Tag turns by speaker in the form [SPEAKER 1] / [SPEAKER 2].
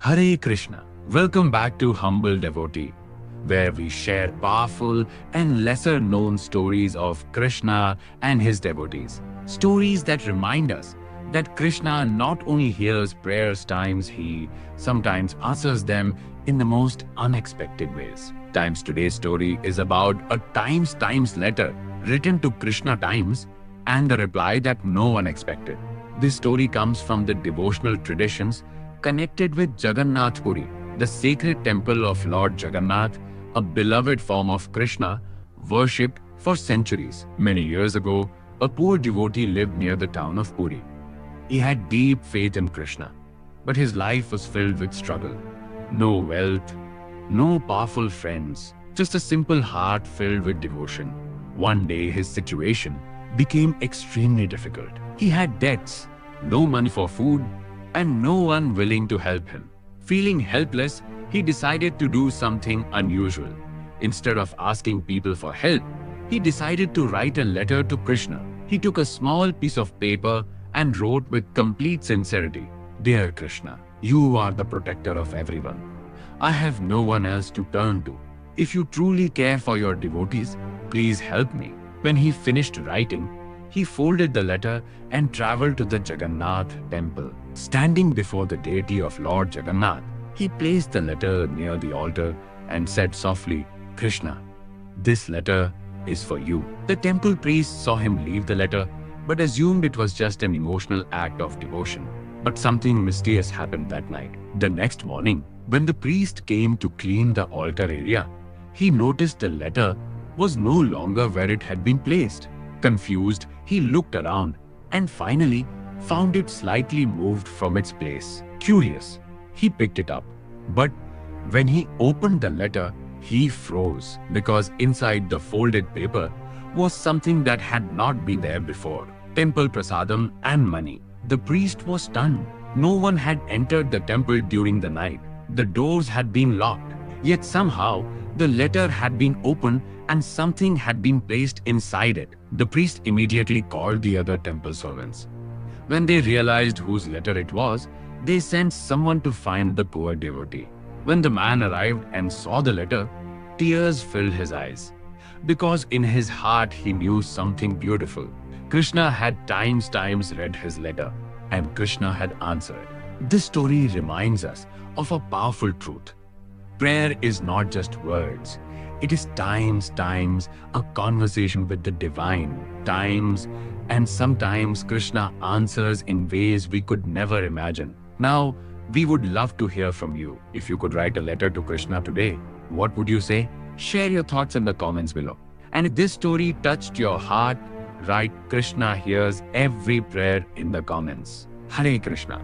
[SPEAKER 1] Hare Krishna. Welcome back to Humble Devotee, where we share powerful and lesser known stories of Krishna and his devotees. Stories that remind us that Krishna not only hears prayers times, he sometimes answers them in the most unexpected ways. Today's story is about a times letter written to Krishna times and the reply that no one expected. This story comes from the devotional traditions connected with Jagannath Puri, the sacred temple of Lord Jagannath, a beloved form of Krishna, worshipped for centuries. Many years ago, a poor devotee lived near the town of Puri. He had deep faith in Krishna, but his life was filled with struggle. No wealth, no powerful friends, just a simple heart filled with devotion. One day his situation became extremely difficult. He had debts, no money for food, and no one willing to help him. Feeling helpless, he decided to do something unusual. Instead of asking people for help, he decided to write a letter to Krishna. He took a small piece of paper and wrote with complete sincerity, "Dear Krishna, you are the protector of everyone. I have no one else to turn to. If you truly care for your devotees, please help me." When he finished writing, he folded the letter and traveled to the Jagannath temple. Standing before the deity of Lord Jagannath, he placed the letter near the altar and said softly, "Krishna, this letter is for you." The temple priest saw him leave the letter, but assumed it was just an emotional act of devotion. But something mysterious happened that night. The next morning, when the priest came to clean the altar area, he noticed the letter was no longer where it had been placed. Confused, he looked around and finally found it slightly moved from its place. Curious, he picked it up. But when he opened the letter, he froze because inside the folded paper was something that had not been there before. Temple prasadam and money. The priest was stunned. No one had entered the temple during the night. The doors had been locked. Yet somehow, the letter had been opened and something had been placed inside it. The priest immediately called the other temple servants. When they realized whose letter it was, they sent someone to find the poor devotee. When the man arrived and saw the letter, tears filled his eyes, because in his heart he knew something beautiful. Krishna had times read his letter, and Krishna had answered. This story reminds us of a powerful truth. Prayer is not just words. It is times a conversation with the divine. And sometimes Krishna answers in ways we could never imagine. Now, we would love to hear from you. If you could write a letter to Krishna today, what would you say? Share your thoughts in the comments below. And if this story touched your heart, write "Krishna hears every prayer" in the comments. Hare Krishna.